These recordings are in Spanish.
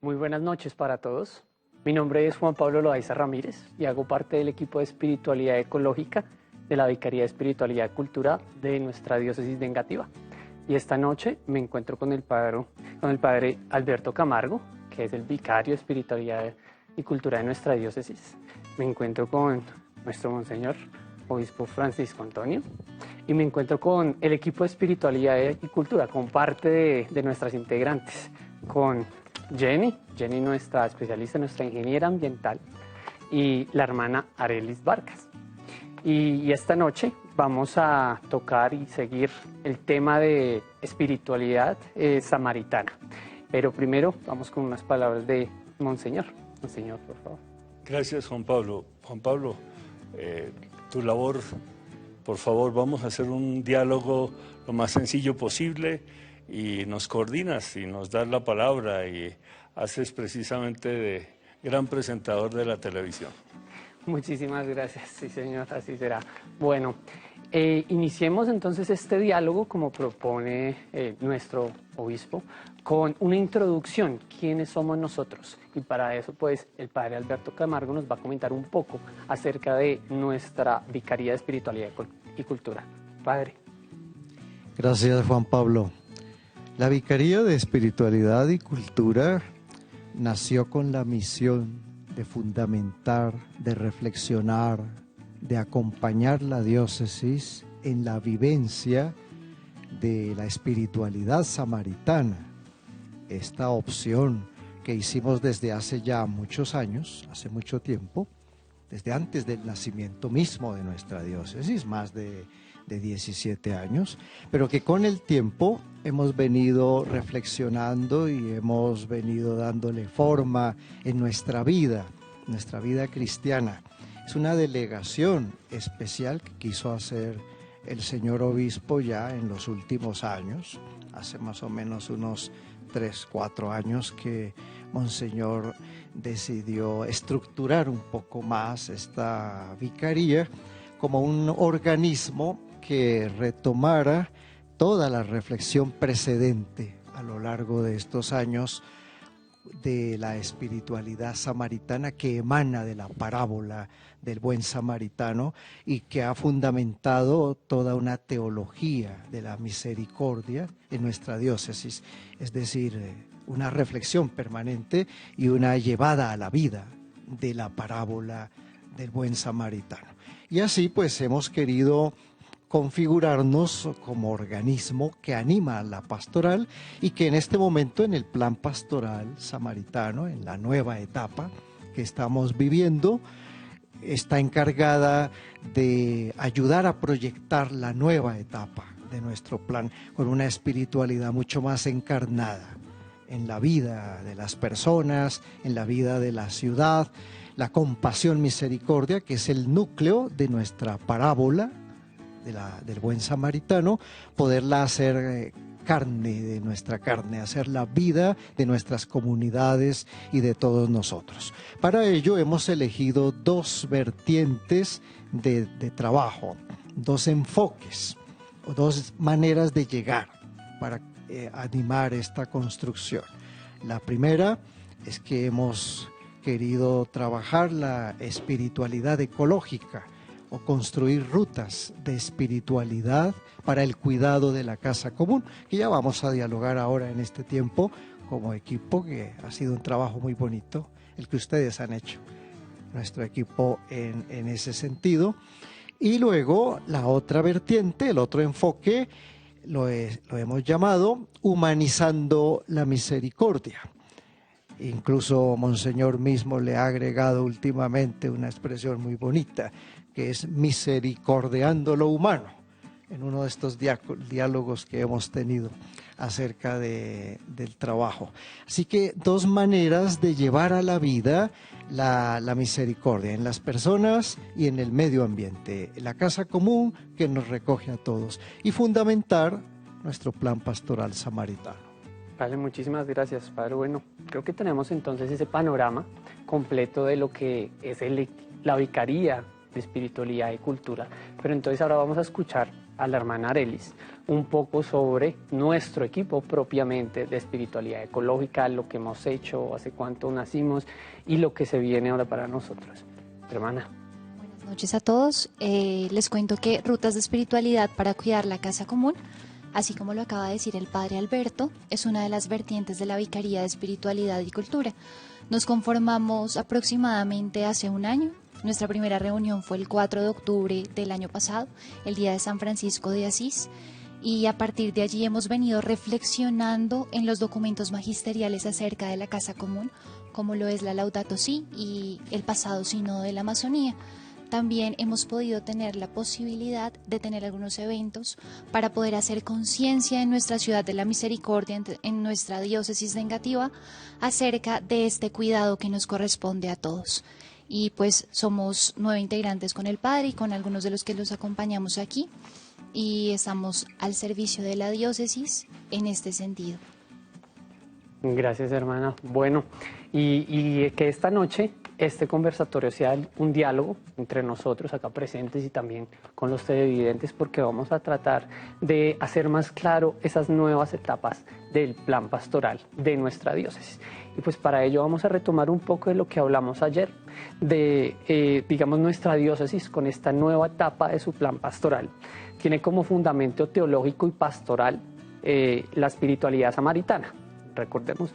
Muy buenas noches para todos. Mi nombre es Juan Pablo Loaiza Ramírez y hago parte del equipo de espiritualidad ecológica de la Vicaría de Espiritualidad y Cultura de nuestra diócesis de Engativá. Y esta noche me encuentro con el padre Alberto Camargo, que es el vicario de Espiritualidad y Cultura de nuestra diócesis. Me encuentro con nuestro monseñor obispo Francisco Antonio y me encuentro con el equipo de Espiritualidad y Cultura, con parte de nuestras integrantes, con Jenny, nuestra especialista, nuestra ingeniera ambiental, y la hermana Arelis Vargas. Y esta noche vamos a tocar y seguir el tema de espiritualidad samaritana. Pero primero vamos con unas palabras de Monseñor. Monseñor, por favor. Gracias, Juan Pablo. Juan Pablo, tu labor, por favor, vamos a hacer un diálogo lo más sencillo posible y nos coordinas y nos das la palabra y haces precisamente de gran presentador de la televisión. Muchísimas gracias, sí señor, así será. Bueno, iniciemos entonces este diálogo como propone nuestro obispo con una introducción, ¿quiénes somos nosotros? Y para eso pues el padre Alberto Camargo nos va a comentar un poco acerca de nuestra Vicaría de Espiritualidad y Cultura. Padre. Gracias, Juan Pablo. La Vicaría de Espiritualidad y Cultura nació con la misión de fundamentar, de reflexionar, de acompañar la diócesis en la vivencia de la espiritualidad samaritana. Esta opción que hicimos desde hace ya muchos años, hace mucho tiempo, desde antes del nacimiento mismo de nuestra diócesis, más de 17 años, pero que con el tiempo hemos venido reflexionando y hemos venido dándole forma en nuestra vida cristiana. Es una delegación especial que quiso hacer el señor obispo ya en los últimos años, hace más o menos unos 3-4 años que Monseñor decidió estructurar un poco más esta vicaría como un organismo que retomara toda la reflexión precedente a lo largo de estos años de la espiritualidad samaritana que emana de la parábola del buen samaritano y que ha fundamentado toda una teología de la misericordia en nuestra diócesis, es decir, una reflexión permanente y una llevada a la vida de la parábola del buen samaritano. Y así pues hemos querido configurarnos como organismo que anima la pastoral y que en este momento en el plan pastoral samaritano, en la nueva etapa que estamos viviendo, está encargada de ayudar a proyectar la nueva etapa de nuestro plan con una espiritualidad mucho más encarnada en la vida de las personas, en la vida de la ciudad, la compasión misericordia, que es el núcleo de nuestra parábola del buen samaritano, poderla hacer carne de nuestra carne, hacer la vida de nuestras comunidades y de todos nosotros. Para ello hemos elegido dos vertientes de trabajo, dos enfoques o dos maneras de llegar para animar esta construcción. La primera es que hemos querido trabajar la espiritualidad ecológica o construir rutas de espiritualidad para el cuidado de la casa común, que ya vamos a dialogar ahora en este tiempo como equipo, que ha sido un trabajo muy bonito el que ustedes han hecho, nuestro equipo en ese sentido. Y luego la otra vertiente, el otro enfoque, lo hemos llamado humanizando la misericordia. Incluso Monseñor mismo le ha agregado últimamente una expresión muy bonita, que es misericordiando lo humano, en uno de estos diálogos que hemos tenido acerca del trabajo. Así que dos maneras de llevar a la vida la misericordia, en las personas y en el medio ambiente, la casa común que nos recoge a todos, y fundamentar nuestro plan pastoral samaritano. Padre, muchísimas gracias, Padre. Bueno, creo que tenemos entonces ese panorama completo de lo que es la Vicaría de Espiritualidad y Cultura. Pero entonces ahora vamos a escuchar a la hermana Arelis un poco sobre nuestro equipo propiamente de espiritualidad ecológica, lo que hemos hecho, hace cuánto nacimos y lo que se viene ahora para nosotros. Hermana. Buenas noches a todos. Les cuento que Rutas de Espiritualidad para Cuidar la Casa Común, así como lo acaba de decir el padre Alberto, es una de las vertientes de la Vicaría de Espiritualidad y Cultura. Nos conformamos aproximadamente hace un año. Nuestra primera reunión fue el 4 de octubre del año pasado, el día de San Francisco de Asís, y a partir de allí hemos venido reflexionando en los documentos magisteriales acerca de la Casa Común, como lo es la Laudato Si y el pasado Sínodo de la Amazonía. También hemos podido tener la posibilidad de tener algunos eventos para poder hacer conciencia en nuestra ciudad de la Misericordia, en nuestra diócesis de Engativá, acerca de este cuidado que nos corresponde a todos. Y pues somos 9 integrantes con el padre y con algunos de los que los acompañamos aquí, y estamos al servicio de la diócesis en este sentido. Gracias, hermana. Bueno, y que esta noche este conversatorio sea un diálogo entre nosotros acá presentes y también con los televidentes, porque vamos a tratar de hacer más claro esas nuevas etapas del plan pastoral de nuestra diócesis. Y pues para ello vamos a retomar un poco de lo que hablamos ayer, de, digamos, nuestra diócesis con esta nueva etapa de su plan pastoral. Tiene como fundamento teológico y pastoral la espiritualidad samaritana. Recordemos,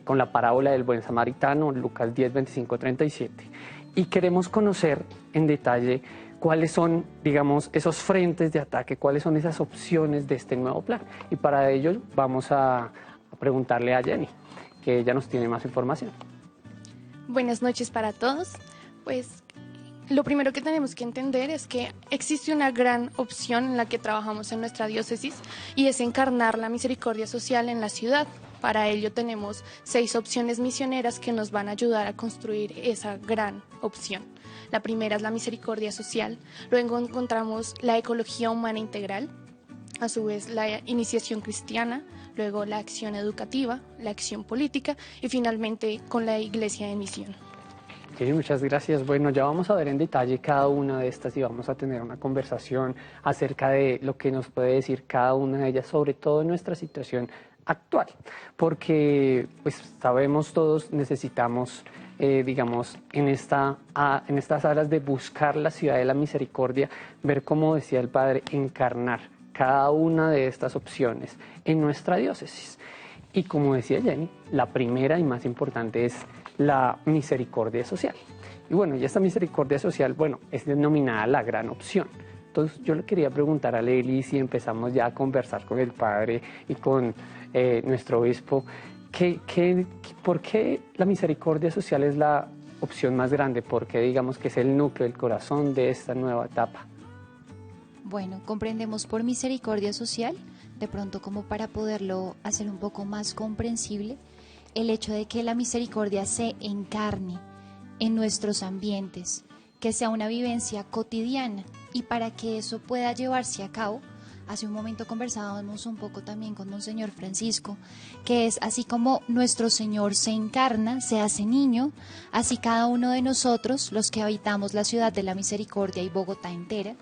con la parábola del buen samaritano, Lucas 10, 25, 37. Y queremos conocer en detalle cuáles son, digamos, esos frentes de ataque, cuáles son esas opciones de este nuevo plan. Y para ello vamos a preguntarle a Jenny, que ella nos tiene más información. Buenas noches para todos. Pues lo primero que tenemos que entender es que existe una gran opción en la que trabajamos en nuestra diócesis, y es encarnar la misericordia social en la ciudad. Para ello tenemos 6 opciones misioneras que nos van a ayudar a construir esa gran opción. La primera es la misericordia social, luego encontramos la ecología humana integral, a su vez la iniciación cristiana, luego la acción educativa, la acción política y finalmente con la iglesia en misión. Sí, muchas gracias. Bueno, ya vamos a ver en detalle cada una de estas y vamos a tener una conversación acerca de lo que nos puede decir cada una de ellas, sobre todo en nuestra situación actual, porque pues sabemos todos, necesitamos digamos en estas áreas de buscar la ciudad de la misericordia, ver, como decía el padre, encarnar cada una de estas opciones en nuestra diócesis. Y como decía Jenny, la primera y más importante es la misericordia social. Y bueno, y esta misericordia social, bueno, es denominada la gran opción. Entonces yo le quería preguntar a Lely, si empezamos ya a conversar con el padre y con nuestro obispo, ¿por qué la misericordia social es la opción más grande? ¿Por qué digamos que es el núcleo, el corazón de esta nueva etapa? Bueno, comprendemos por misericordia social, de pronto como para poderlo hacer un poco más comprensible, el hecho de que la misericordia se encarne en nuestros ambientes, que sea una vivencia cotidiana, y para que eso pueda llevarse a cabo, hace un momento conversábamos un poco también con Monseñor Francisco, que es así como nuestro Señor se encarna, se hace niño, así cada uno de nosotros, los que habitamos la ciudad de la misericordia y Bogotá entera,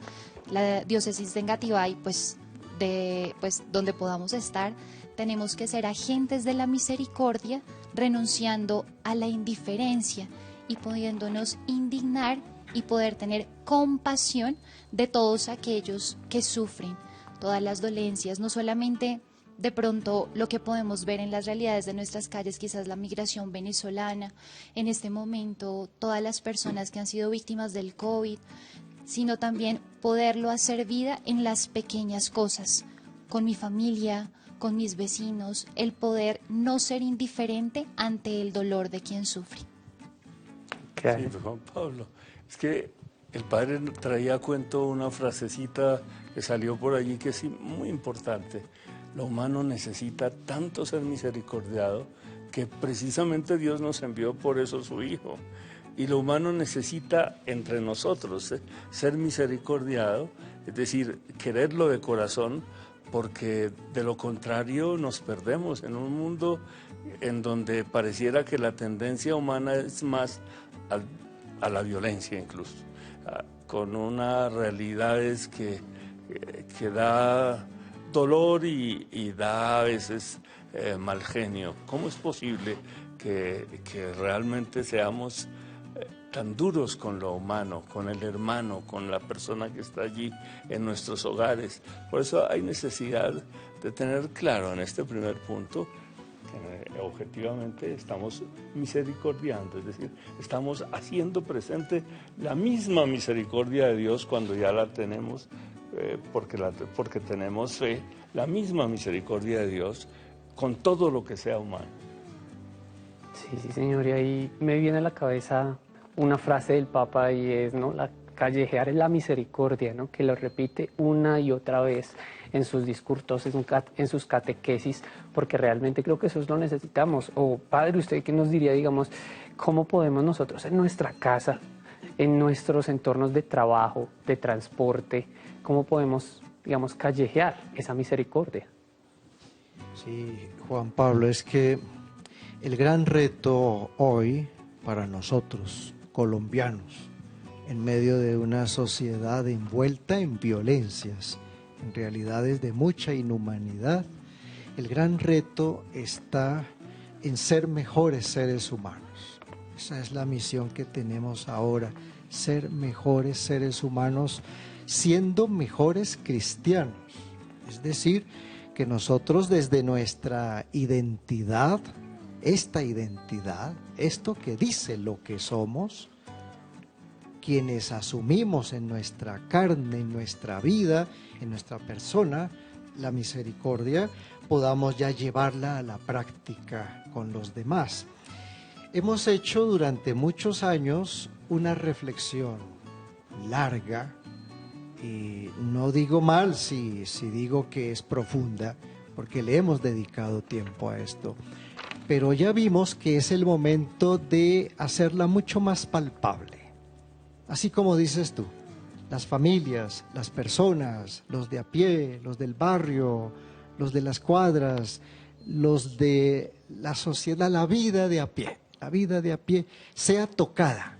la diócesis de Engativá y pues donde podamos estar, tenemos que ser agentes de la misericordia, renunciando a la indiferencia y pudiéndonos indignar y poder tener compasión de todos aquellos que sufren todas las dolencias, no solamente de pronto lo que podemos ver en las realidades de nuestras calles, quizás la migración venezolana, en este momento todas las personas que han sido víctimas del COVID, sino también poderlo hacer vida en las pequeñas cosas, con mi familia, con mis vecinos, el poder no ser indiferente ante el dolor de quien sufre. Sí, Juan Pablo, es que el padre traía a cuento una frasecita que salió por allí que es muy importante. Lo humano necesita tanto ser misericordiado que precisamente Dios nos envió por eso su Hijo. Y lo humano necesita entre nosotros ser misericordiado, es decir, quererlo de corazón, porque de lo contrario nos perdemos en un mundo en donde pareciera que la tendencia humana es más a la violencia incluso, con unas realidades que que da dolor y da a veces mal genio. ¿Cómo es posible que realmente seamos tan duros con lo humano, con el hermano, con la persona que está allí en nuestros hogares? Por eso hay necesidad de tener claro en este primer punto que objetivamente estamos misericordiando, es decir, estamos haciendo presente la misma misericordia de Dios cuando ya la tenemos, porque tenemos fe, la misma misericordia de Dios con todo lo que sea humano. Sí, señor, y ahí me viene a la cabeza una frase del Papa y es, ¿no? La callejear es la misericordia, ¿no? Que lo repite una y otra vez en sus discursos, en sus catequesis, porque realmente creo que eso lo necesitamos. O padre, ¿usted qué nos diría, digamos, cómo podemos nosotros en nuestra casa, en nuestros entornos de trabajo, de transporte, cómo podemos, digamos, callejear esa misericordia? Sí, Juan Pablo, es que el gran reto hoy para nosotros, colombianos, en medio de una sociedad envuelta en violencias, en realidades de mucha inhumanidad, el gran reto está en ser mejores seres humanos. Esa es la misión que tenemos ahora, ser mejores seres humanos, siendo mejores cristianos. Es decir, que nosotros desde nuestra identidad, esta identidad, esto que dice lo que somos, quienes asumimos en nuestra carne, en nuestra vida, en nuestra persona, la misericordia, podamos ya llevarla a la práctica con los demás. Hemos hecho durante muchos años una reflexión larga, y no digo mal si digo que es profunda, porque le hemos dedicado tiempo a esto, pero ya vimos que es el momento de hacerla mucho más palpable. Así como dices tú, las familias, las personas, los de a pie, los del barrio, los de las cuadras, los de la sociedad, la vida de a pie, sea tocada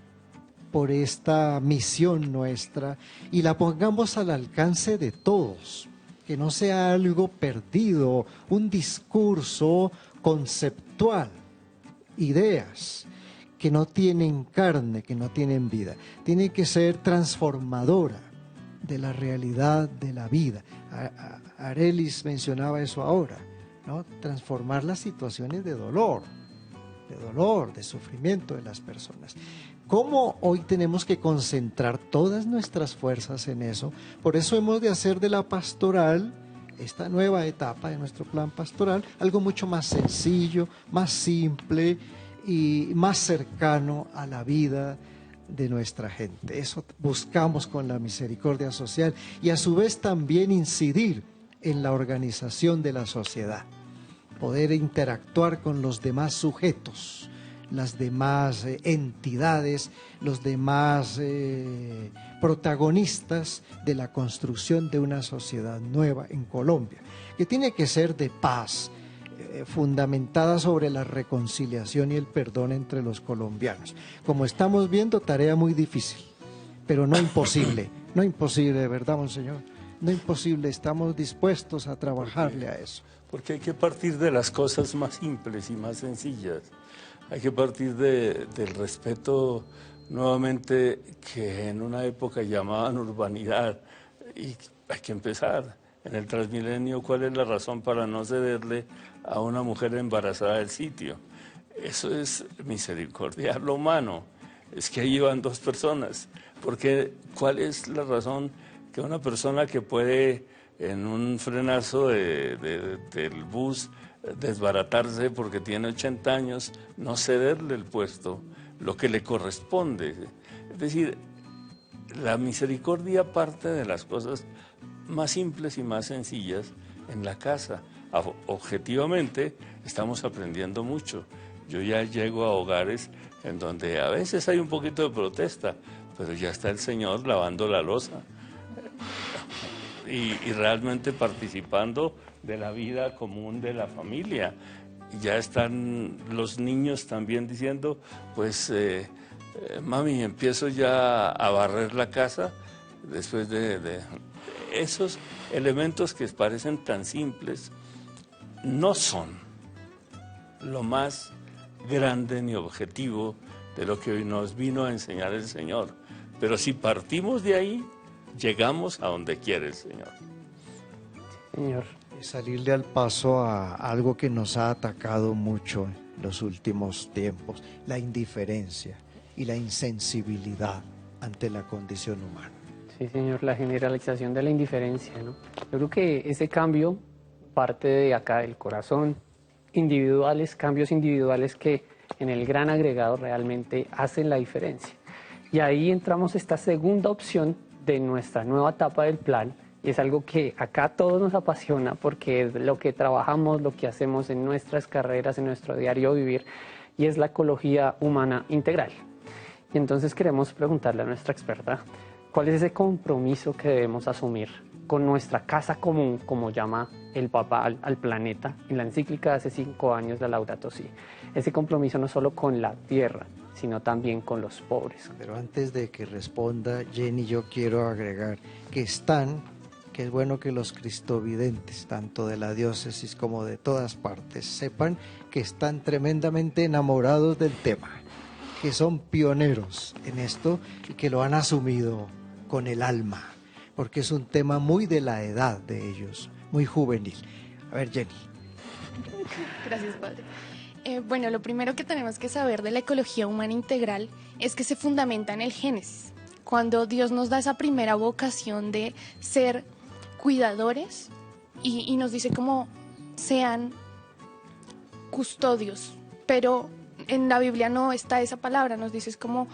por esta misión nuestra y la pongamos al alcance de todos, que no sea algo perdido, un discurso conceptual, ideas que no tienen carne, que no tienen vida. Tiene que ser transformadora de la realidad de la vida. Arelis mencionaba eso ahora, ¿no? Transformar las situaciones de dolor, de sufrimiento de las personas. ¿Cómo hoy tenemos que concentrar todas nuestras fuerzas en eso? Por eso hemos de hacer de la pastoral, esta nueva etapa de nuestro plan pastoral, algo mucho más sencillo, más simple y más cercano a la vida de nuestra gente. Eso buscamos con la misericordia social y a su vez también incidir en la organización de la sociedad, poder interactuar con los demás sujetos, las demás entidades, los demás protagonistas de la construcción de una sociedad nueva en Colombia, que tiene que ser de paz, fundamentada sobre la reconciliación y el perdón entre los colombianos. Como estamos viendo, tarea muy difícil, pero no imposible, ¿verdad, monseñor? No imposible, estamos dispuestos a trabajarle a eso. Porque hay que partir de las cosas más simples y más sencillas. Hay que partir del respeto, nuevamente, que en una época llamaban urbanidad, y hay que empezar. En el Transmilenio, ¿cuál es la razón para no cederle a una mujer embarazada del sitio? Eso es misericordiar lo humano. Es que ahí van dos personas. Porque, ¿cuál es la razón que una persona que puede en un frenazo del bus desbaratarse porque tiene 80 años, no cederle el puesto, lo que le corresponde? Es decir, la misericordia parte de las cosas más simples y más sencillas en la casa. Objetivamente estamos aprendiendo mucho. Yo ya llego a hogares en donde a veces hay un poquito de protesta, pero ya está el señor lavando la loza y realmente participando de la vida común de la familia. Ya están los niños también diciendo, pues mami, empiezo ya a barrer la casa después de esos elementos que parecen tan simples no son lo más grande ni objetivo de lo que nos vino a enseñar el Señor. Pero si partimos de ahí, llegamos a donde quiere el Señor. Señor. Salirle al paso a algo que nos ha atacado mucho en los últimos tiempos, la indiferencia y la insensibilidad ante la condición humana. Sí, señor, la generalización de la indiferencia, ¿no? Yo creo que ese cambio parte de acá, del corazón, cambios individuales que en el gran agregado realmente hacen la diferencia. Y ahí entramos esta segunda opción de nuestra nueva etapa del plan, y es algo que acá a todos nos apasiona porque es lo que trabajamos, lo que hacemos en nuestras carreras, en nuestro diario vivir, y es la ecología humana integral. Y entonces queremos preguntarle a nuestra experta, ¿cuál es ese compromiso que debemos asumir con nuestra casa común, como llama el Papa al planeta, en la encíclica de hace 5 años, la Laudato Si? Ese compromiso no solo con la tierra, sino también con los pobres. Pero antes de que responda Jenny, yo quiero agregar que es bueno que los cristovidentes, tanto de la diócesis como de todas partes, sepan que están tremendamente enamorados del tema, que son pioneros en esto y que lo han asumido con el alma, porque es un tema muy de la edad de ellos, muy juvenil. A ver, Jenny. Gracias, padre. Bueno, lo primero que tenemos que saber de la ecología humana integral es que se fundamenta en el Génesis, cuando Dios nos da esa primera vocación de ser cuidadores y nos dice como sean custodios, pero en la Biblia no está esa palabra, nos dice como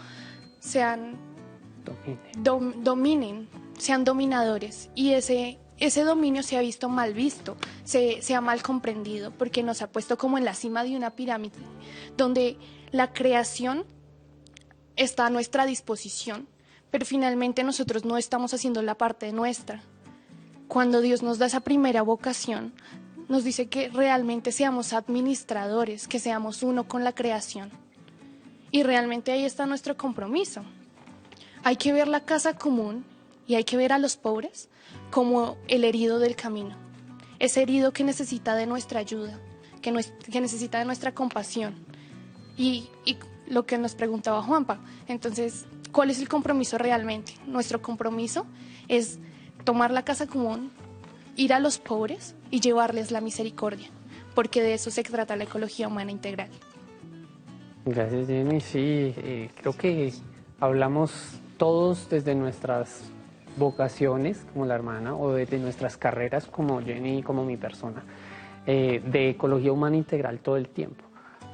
sean dominen, sean dominadores, y ese dominio se ha visto mal visto, se ha mal comprendido, porque nos ha puesto como en la cima de una pirámide, donde la creación está a nuestra disposición, pero finalmente nosotros no estamos haciendo la parte nuestra. Cuando Dios nos da esa primera vocación, nos dice que realmente seamos administradores, que seamos uno con la creación. Y realmente ahí está nuestro compromiso. Hay que ver la casa común y hay que ver a los pobres como el herido del camino. Ese herido que necesita de nuestra ayuda, que necesita de nuestra compasión. Y lo que nos preguntaba Juanpa, entonces, ¿cuál es el compromiso realmente? Nuestro compromiso es tomar la casa común, ir a los pobres y llevarles la misericordia, porque de eso se trata la ecología humana integral. Gracias, Jenny. Sí, creo que hablamos todos desde nuestras vocaciones, como la hermana, o desde nuestras carreras, como Jenny y como mi persona, de ecología humana integral todo el tiempo.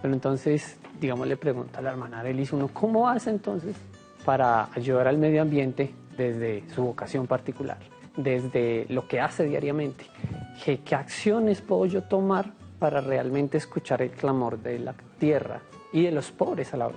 Pero entonces, digamos, le pregunta a la hermana Arelis, uno, ¿cómo hace entonces para ayudar al medio ambiente desde su vocación particular, desde lo que hace diariamente? ¿Qué acciones puedo yo tomar para realmente escuchar el clamor de la tierra y de los pobres a la vez?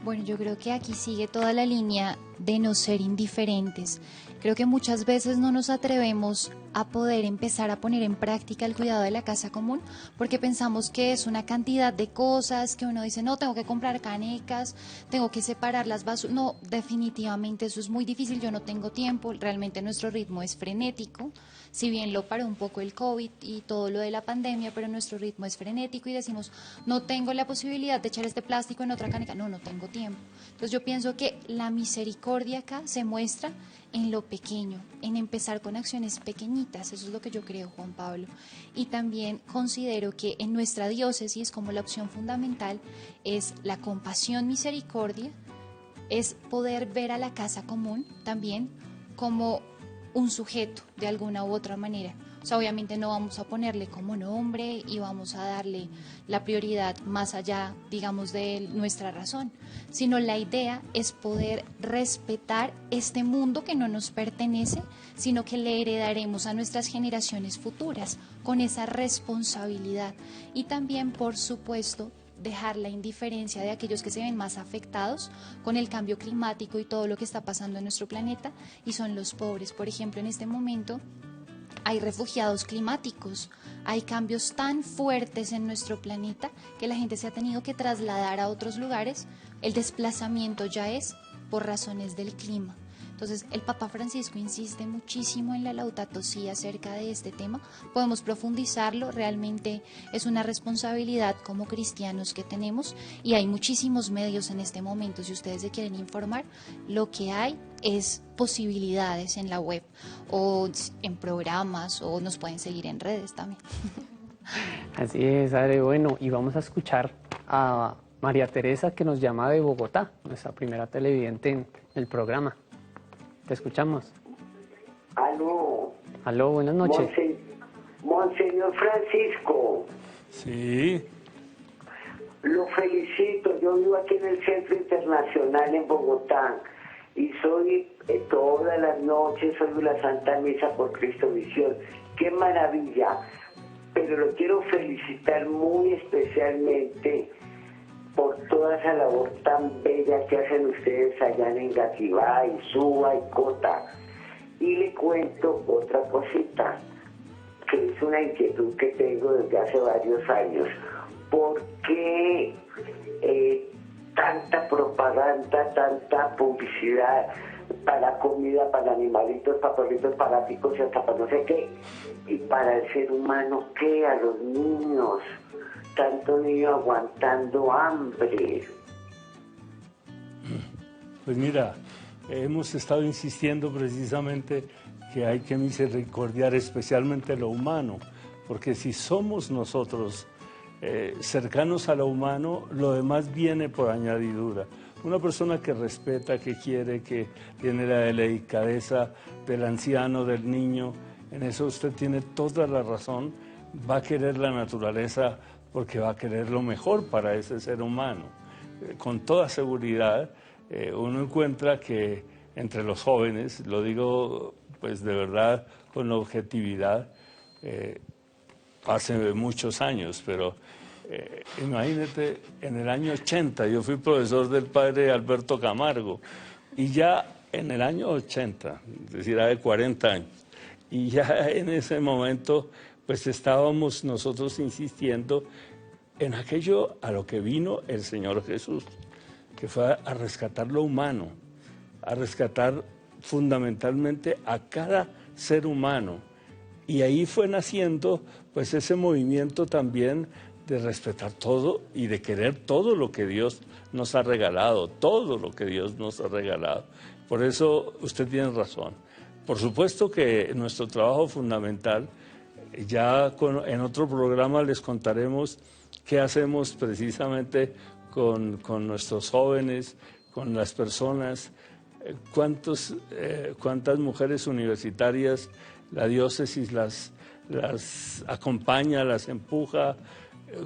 Bueno, yo creo que aquí sigue toda la línea de no ser indiferentes. Creo que muchas veces no nos atrevemos a poder empezar a poner en práctica el cuidado de la casa común porque pensamos que es una cantidad de cosas que uno dice, no, tengo que comprar canecas, tengo que separar las basuras. No, definitivamente eso es muy difícil, yo no tengo tiempo, realmente nuestro ritmo es frenético, si bien lo paró un poco el COVID y todo lo de la pandemia, pero nuestro ritmo es frenético y decimos, no tengo la posibilidad de echar este plástico en otra caneca, no tengo tiempo. Entonces yo pienso que la misericordia acá se muestra en lo pequeño, en empezar con acciones pequeñitas, eso es lo que yo creo, Juan Pablo. Y también considero que en nuestra diócesis, como la opción fundamental, es la compasión, misericordia, es poder ver a la casa común también como un sujeto de alguna u otra manera. O sea, obviamente no vamos a ponerle como nombre y vamos a darle la prioridad más allá, digamos, de nuestra razón, sino la idea es poder respetar este mundo que no nos pertenece, sino que le heredaremos a nuestras generaciones futuras con esa responsabilidad. Y también, por supuesto, dejar la indiferencia de aquellos que se ven más afectados con el cambio climático y todo lo que está pasando en nuestro planeta, y son los pobres. Por ejemplo, en este momento hay refugiados climáticos, hay cambios tan fuertes en nuestro planeta que la gente se ha tenido que trasladar a otros lugares. El desplazamiento ya es por razones del clima. Entonces, el Papa Francisco insiste muchísimo en la Laudato Si acerca de este tema. Podemos profundizarlo, realmente es una responsabilidad como cristianos que tenemos y hay muchísimos medios en este momento. Si ustedes se quieren informar, lo que hay es posibilidades en la web o en programas, o nos pueden seguir en redes también. Así es, Adri. Bueno, y vamos a escuchar a María Teresa, que nos llama de Bogotá, nuestra primera televidente en el programa. Te escuchamos. Aló. Aló, buenas noches. Monseñor Francisco. Sí. Lo felicito. Yo vivo aquí en el Centro Internacional en Bogotá y soy todas las noches, soy la Santa Misa por Cristo Visión. ¡Qué maravilla! Pero lo quiero felicitar muy especialmente por toda esa labor tan bella que hacen ustedes allá en Engativá, y Suba y Cota. Y le cuento otra cosita, que es una inquietud que tengo desde hace varios años. ¿Por qué tanta propaganda, tanta publicidad para comida, para animalitos, para perritos, para picos y hasta para no sé qué? Y para el ser humano, ¿qué? A los niños, tanto niño aguantando hambre. Pues mira, hemos estado insistiendo precisamente que hay que misericordiar especialmente lo humano, porque si somos nosotros cercanos a lo humano, lo demás viene por añadidura. Una persona que respeta, que quiere, que tiene la delicadeza del anciano, del niño, en eso usted tiene toda la razón, va a querer la naturaleza porque va a querer lo mejor para ese ser humano. Con toda seguridad, uno encuentra que entre los jóvenes, lo digo pues de verdad con objetividad, hace muchos años, pero imagínate, en el año 80 yo fui profesor del padre Alberto Camargo, y ya en el año 80, es decir, hace 40 años, y ya en ese momento pues estábamos nosotros insistiendo en aquello a lo que vino el Señor Jesús, que fue a rescatar lo humano, a rescatar fundamentalmente a cada ser humano. Y ahí fue naciendo pues ese movimiento también de respetar todo y de querer todo lo que Dios nos ha regalado, todo lo que Dios nos ha regalado. Por eso usted tiene razón. Por supuesto que nuestro trabajo fundamental, ya en otro programa les contaremos qué hacemos precisamente con nuestros jóvenes, con las personas, cuántas mujeres universitarias la diócesis las acompaña, las empuja,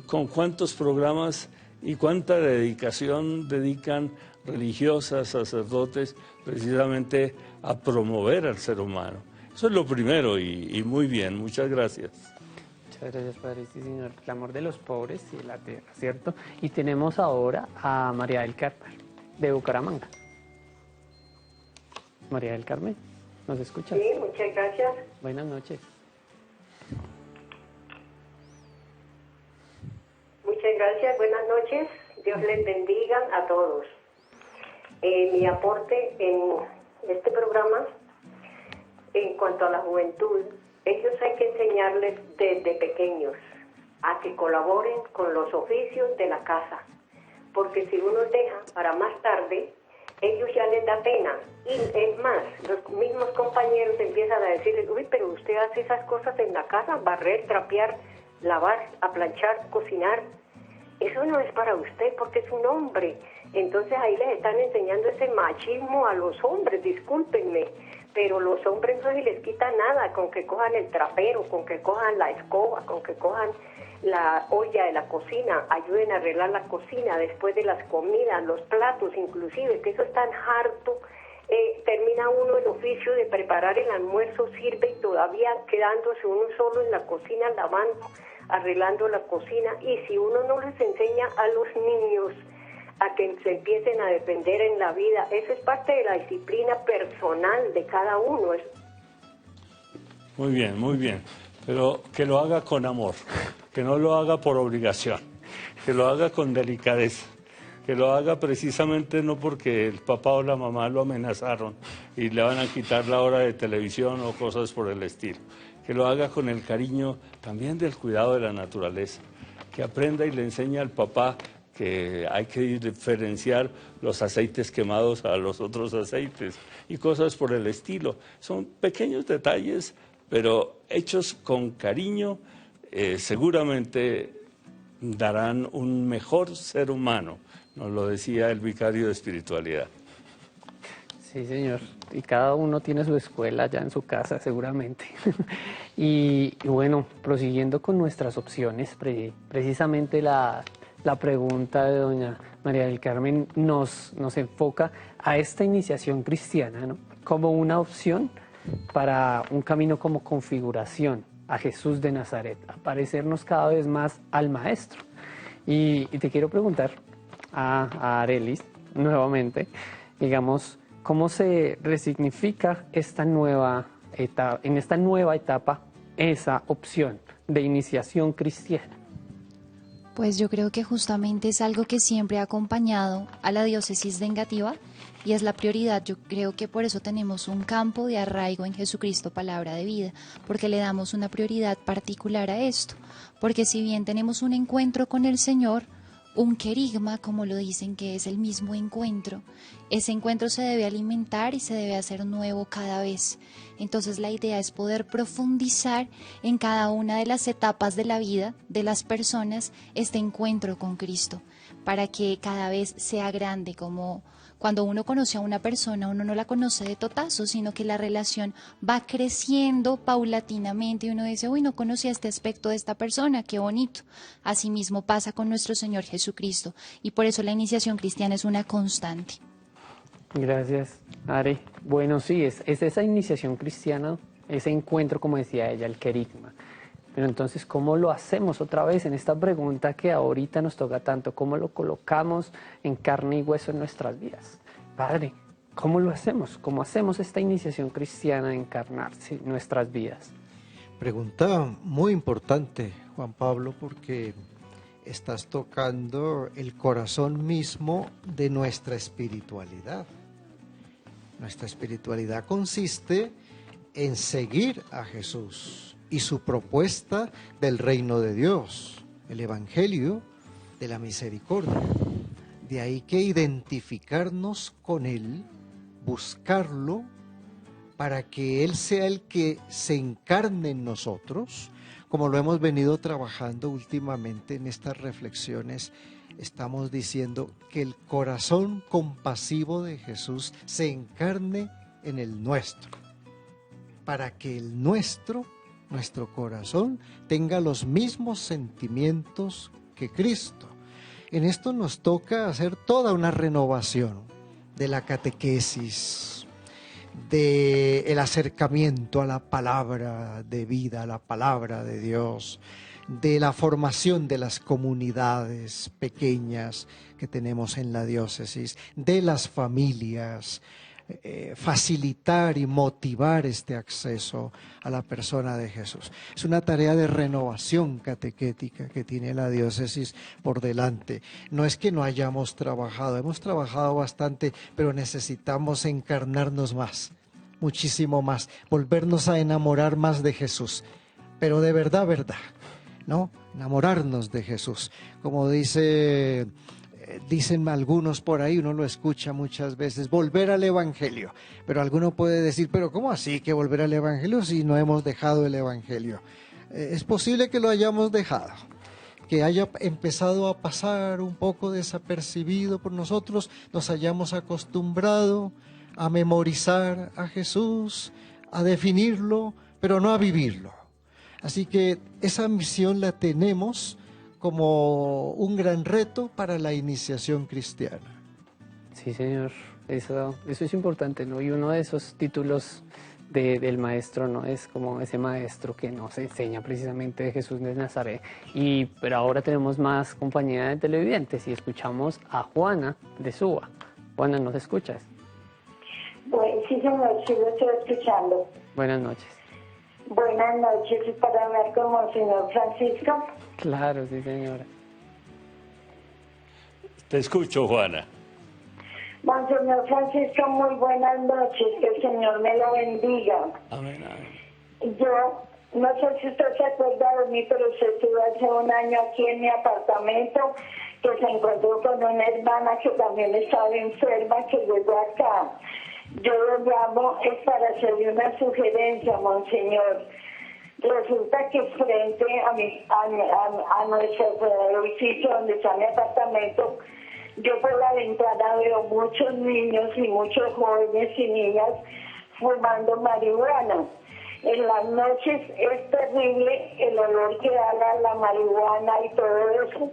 con cuántos programas y cuánta dedicación dedican religiosas, sacerdotes, precisamente a promover al ser humano. Eso es lo primero y muy bien, muchas gracias. Muchas gracias, Padre. Sí, señor. El clamor de los pobres y de la tierra, ¿cierto? Y tenemos ahora a María del Carmen, de Bucaramanga. María del Carmen, ¿nos escuchas? Sí, muchas gracias. Buenas noches. Muchas gracias, buenas noches. Dios les bendiga a todos. Mi aporte en este programa, en cuanto a la juventud, ellos hay que enseñarles desde pequeños a que colaboren con los oficios de la casa, porque si uno deja para más tarde, ellos ya les da pena. Y es más, los mismos compañeros empiezan a decirles, uy, pero usted hace esas cosas en la casa, barrer, trapear, lavar, aplanchar, cocinar. Eso no es para usted porque es un hombre. Entonces ahí les están enseñando ese machismo a los hombres, discúlpenme, pero los hombres no se les quita nada con que cojan el trapero, con que cojan la escoba, con que cojan la olla de la cocina, ayuden a arreglar la cocina después de las comidas, los platos inclusive, que eso es tan harto. Termina uno el oficio de preparar el almuerzo, sirve y todavía quedándose uno solo en la cocina lavando, arreglando la cocina. Y si uno no les enseña a los niños a que se empiecen a defender en la vida, eso es parte de la disciplina personal de cada uno. Muy bien, pero que lo haga con amor, que no lo haga por obligación, que lo haga con delicadeza, que lo haga precisamente no porque el papá o la mamá lo amenazaron, y le van a quitar la hora de televisión o cosas por el estilo. Que lo haga con el cariño también del cuidado de la naturaleza. Que aprenda y le enseñe al papá que hay que diferenciar los aceites quemados a los otros aceites y cosas por el estilo. Son pequeños detalles, pero hechos con cariño, seguramente darán un mejor ser humano, nos lo decía el vicario de espiritualidad. Sí, señor. Y cada uno tiene su escuela ya en su casa, seguramente. y bueno, prosiguiendo con nuestras opciones, precisamente la pregunta de doña María del Carmen nos enfoca a esta iniciación cristiana, ¿no?, como una opción para un camino como configuración a Jesús de Nazaret, a parecernos cada vez más al Maestro. Y te quiero preguntar a Arelis nuevamente, digamos, ¿cómo se resignifica en esta nueva etapa esa opción de iniciación cristiana? Pues yo creo que justamente es algo que siempre ha acompañado a la diócesis de Engativá y es la prioridad. Yo creo que por eso tenemos un campo de arraigo en Jesucristo, palabra de vida, porque le damos una prioridad particular a esto. Porque si bien tenemos un encuentro con el Señor, un querigma, como lo dicen, que es el mismo encuentro, ese encuentro se debe alimentar y se debe hacer nuevo cada vez. Entonces la idea es poder profundizar en cada una de las etapas de la vida de las personas este encuentro con Cristo, para que cada vez sea grande. Como cuando uno conoce a una persona, uno no la conoce de totazo, sino que la relación va creciendo paulatinamente y uno dice, uy, no conocía este aspecto de esta persona, qué bonito. Asimismo pasa con nuestro Señor Jesucristo y por eso la iniciación cristiana es una constante. Gracias, Ari. Bueno, sí, es esa iniciación cristiana, ese encuentro, como decía ella, el querigma. Pero entonces, ¿cómo lo hacemos otra vez en esta pregunta que ahorita nos toca tanto? ¿Cómo lo colocamos en carne y hueso en nuestras vidas? Padre, ¿cómo lo hacemos? ¿Cómo hacemos esta iniciación cristiana en encarnarse en nuestras vidas? Pregunta muy importante, Juan Pablo, porque estás tocando el corazón mismo de nuestra espiritualidad. Nuestra espiritualidad consiste en seguir a Jesús y su propuesta del reino de Dios, el evangelio de la misericordia. De ahí que identificarnos con Él, buscarlo, para que Él sea el que se encarne en nosotros, como lo hemos venido trabajando últimamente en estas reflexiones. Estamos diciendo que el corazón compasivo de Jesús se encarne en el nuestro, para que el nuestro corazón tenga los mismos sentimientos que Cristo. En esto nos toca hacer toda una renovación de la catequesis, del acercamiento a la palabra de vida, a la palabra de Dios, de la formación de las comunidades pequeñas que tenemos en la diócesis, de las familias, facilitar y motivar este acceso a la persona de Jesús. Es una tarea de renovación catequética que tiene la diócesis por delante. No es que no hayamos trabajado, hemos trabajado bastante, pero necesitamos encarnarnos más, muchísimo más, volvernos a enamorar más de Jesús, pero de verdad, ¿no? Enamorarnos de Jesús, como dicen algunos por ahí, uno lo escucha muchas veces, volver al Evangelio, pero alguno puede decir, pero ¿cómo así que volver al Evangelio si no hemos dejado el Evangelio? Es posible que lo hayamos dejado, que haya empezado a pasar un poco desapercibido por nosotros, nos hayamos acostumbrado a memorizar a Jesús, a definirlo, pero no a vivirlo. Así que esa misión la tenemos como un gran reto para la iniciación cristiana. Sí, señor, eso es importante, ¿no? Y uno de esos títulos del maestro, ¿no? Es como ese maestro que nos enseña precisamente de Jesús de Nazaret. Pero ahora tenemos más compañía de televidentes y escuchamos a Juana de Suba. Juana, ¿nos escuchas? Bueno, sí, señor, sí lo estoy escuchando. Buenas noches. Buenas noches, para hablar con Monseñor Francisco. Claro, sí, señora. Te escucho, Juana. Monseñor Francisco, muy buenas noches, que el Señor me lo bendiga. Amén, amén. Yo, no sé si usted se acuerda de mí, pero usted estuvo hace un año aquí en mi apartamento, que se encontró con una hermana que también estaba enferma, que llegó acá. Yo lo llamo, es para hacerle una sugerencia, Monseñor. Resulta que frente a nuestro edificio donde está mi apartamento, yo por la ventana veo muchos niños y muchos jóvenes y niñas fumando marihuana. En las noches es terrible el olor que da la marihuana y todo eso.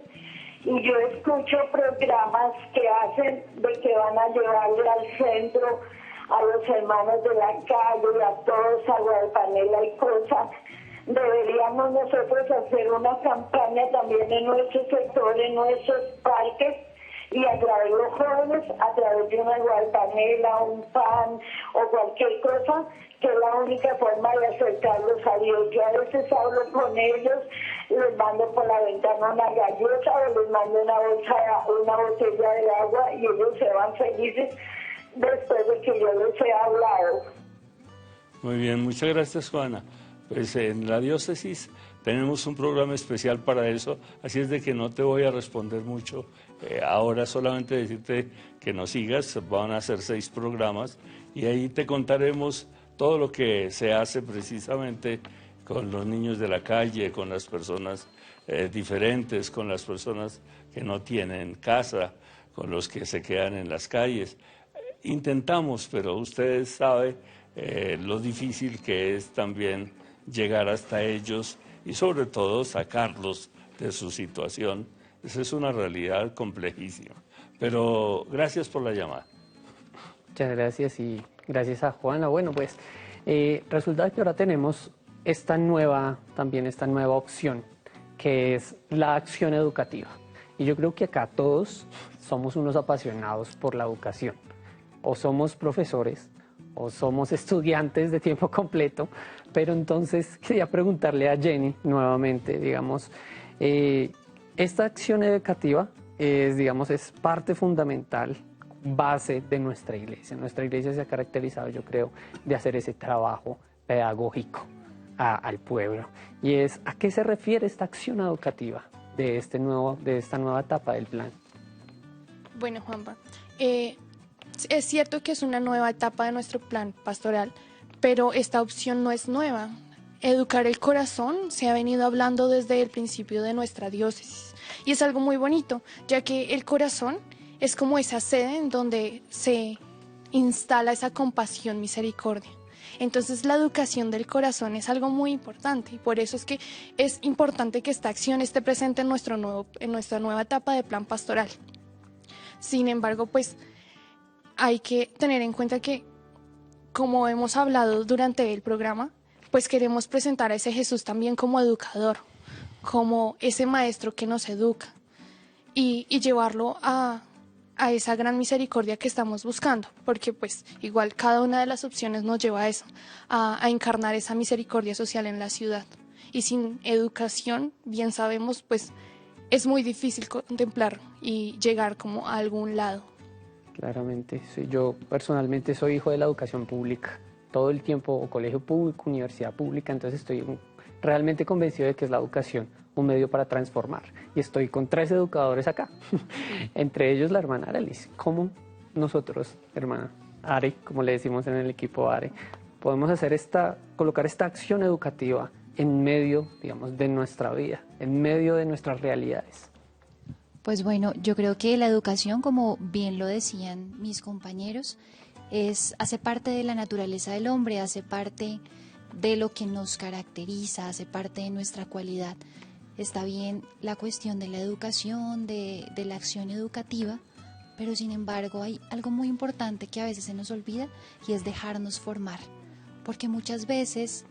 Y yo escucho programas que hacen de que van a llevarle al centro a los hermanos de la calle, a todos, a Guadalpanela y cosas. Deberíamos nosotros hacer una campaña también en nuestro sector, en nuestros parques, y atraer los jóvenes a través de una gualpanela, un pan o cualquier cosa, que es la única forma de acercarlos a Dios. Yo a veces hablo con ellos, les mando por la ventana una galleta o les mando una botella de agua y ellos se van felices después de que yo les he hablado. Muy bien, muchas gracias, Juana. Pues en la diócesis tenemos un programa especial para eso, así es de que no te voy a responder mucho. Ahora solamente decirte que nos sigas, van a ser 6 programas y ahí te contaremos todo lo que se hace precisamente con los niños de la calle, con las personas diferentes, con las personas que no tienen casa, con los que se quedan en las calles. Intentamos, pero ustedes saben lo difícil que es también llegar hasta ellos y sobre todo sacarlos de su situación. Esa es una realidad complejísima. Pero gracias por la llamada. Muchas gracias y gracias a Juana. Bueno, pues resulta que ahora tenemos esta nueva opción, que es la acción educativa. Y yo creo que acá todos somos unos apasionados por la educación. O somos profesores, o somos estudiantes de tiempo completo, pero entonces quería preguntarle a Jenny nuevamente, digamos, esta acción educativa es parte fundamental, base de nuestra iglesia. Nuestra iglesia se ha caracterizado, yo creo, de hacer ese trabajo pedagógico al pueblo. Y es, ¿a qué se refiere esta acción educativa de esta nueva etapa del plan? Bueno, Juanpa, es cierto que es una nueva etapa de nuestro plan pastoral, pero esta opción no es nueva. Educar el corazón se ha venido hablando desde el principio de nuestra diócesis y es algo muy bonito, ya que el corazón es como esa sede en donde se instala esa compasión, misericordia. Entonces la educación del corazón es algo muy importante y por eso es que es importante que esta acción esté presente en nuestra nueva etapa de plan pastoral. Sin embargo, pues hay que tener en cuenta que, como hemos hablado durante el programa, pues queremos presentar a ese Jesús también como educador, como ese maestro que nos educa y llevarlo a esa gran misericordia que estamos buscando, porque pues igual cada una de las opciones nos lleva a eso, a encarnar esa misericordia social en la ciudad. Y sin educación, bien sabemos, pues es muy difícil contemplar y llegar como a algún lado. Claramente, yo personalmente soy hijo de la educación pública, todo el tiempo colegio público, universidad pública, entonces estoy realmente convencido de que es la educación un medio para transformar. Y estoy con 3 educadores acá, entre ellos la hermana Arelis. ¿Cómo nosotros, hermana Are, como le decimos en el equipo Are, podemos colocar esta acción educativa en medio, digamos, de nuestra vida, en medio de nuestras realidades? Pues bueno, yo creo que la educación, como bien lo decían mis compañeros, hace parte de la naturaleza del hombre, hace parte de lo que nos caracteriza, hace parte de nuestra cualidad. Está bien la cuestión de la educación, de la acción educativa, pero sin embargo hay algo muy importante que a veces se nos olvida y es dejarnos formar, porque muchas veces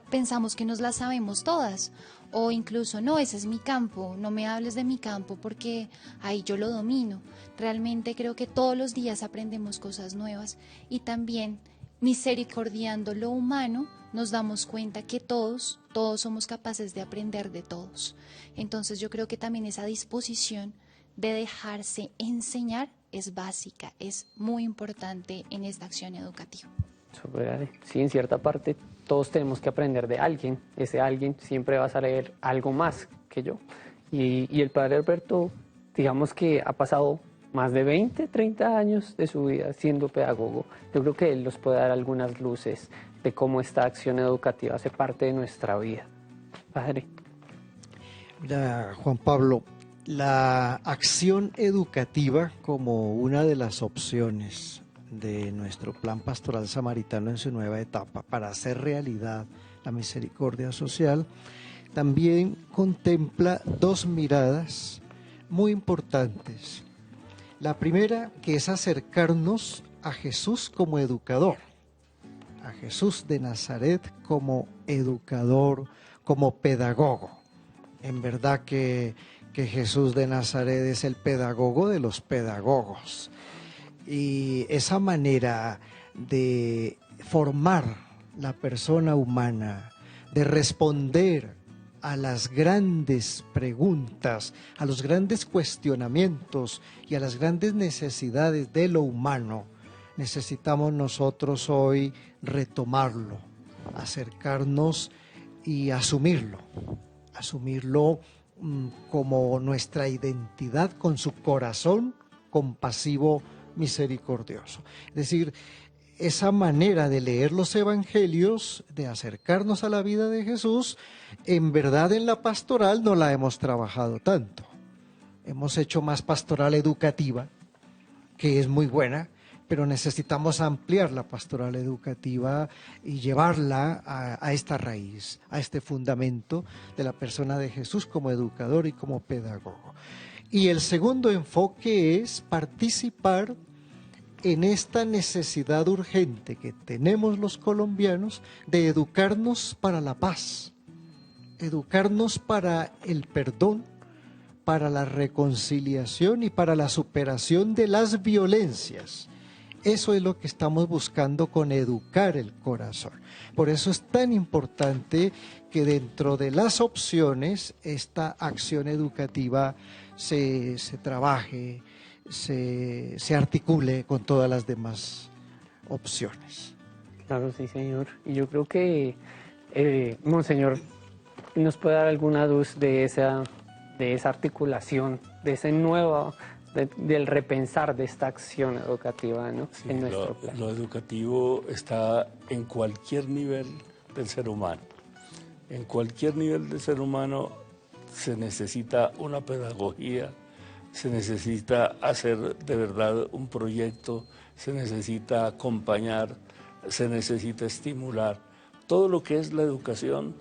pensamos que nos las sabemos todas, o incluso no, ese es mi campo, no me hables de mi campo porque ahí yo lo domino. Realmente creo que todos los días aprendemos cosas nuevas y también misericordiando lo humano nos damos cuenta que todos somos capaces de aprender de todos. Entonces yo creo que también esa disposición de dejarse enseñar es básica, es muy importante en esta acción educativa. Sí, en cierta parte todos tenemos que aprender de alguien. Ese alguien siempre va a saber algo más que yo. Y el padre Alberto, digamos que ha pasado más de 20, 30 años de su vida siendo pedagogo. Yo creo que él nos puede dar algunas luces de cómo esta acción educativa hace parte de nuestra vida. Padre. Mira, Juan Pablo, la acción educativa como una de las opciones de nuestro plan pastoral samaritano en su nueva etapa para hacer realidad la misericordia social, también contempla dos miradas muy importantes. La primera, que es acercarnos a Jesús como educador, a Jesús de Nazaret como educador, como pedagogo. En verdad que Jesús de Nazaret es el pedagogo de los pedagogos. Y esa manera de formar la persona humana, de responder a las grandes preguntas, a los grandes cuestionamientos y a las grandes necesidades de lo humano, necesitamos nosotros hoy retomarlo, acercarnos y asumirlo como nuestra identidad, con su corazón compasivo, misericordioso. Es decir, esa manera de leer los evangelios, de acercarnos a la vida de Jesús, en verdad en la pastoral no la hemos trabajado tanto. Hemos hecho más pastoral educativa, que es muy buena, pero necesitamos ampliar la pastoral educativa y llevarla a esta raíz, a este fundamento de la persona de Jesús como educador y como pedagogo. Y el segundo enfoque es participar en esta necesidad urgente que tenemos los colombianos de educarnos para la paz, educarnos para el perdón, para la reconciliación y para la superación de las violencias. Eso es lo que estamos buscando con educar el corazón. Por eso es tan importante que dentro de las opciones esta acción educativa se trabaje, se articule con todas las demás opciones. Claro, sí, señor. Y yo creo que, Monseñor, nos puede dar alguna luz de esa articulación, de ese nuevo, del repensar de esta acción educativa, ¿no? Sí, en nuestro plan. Lo educativo está en cualquier nivel del ser humano. En cualquier nivel del ser humano se necesita una pedagogía, se necesita hacer de verdad un proyecto, se necesita acompañar, se necesita estimular. Todo lo que es la educación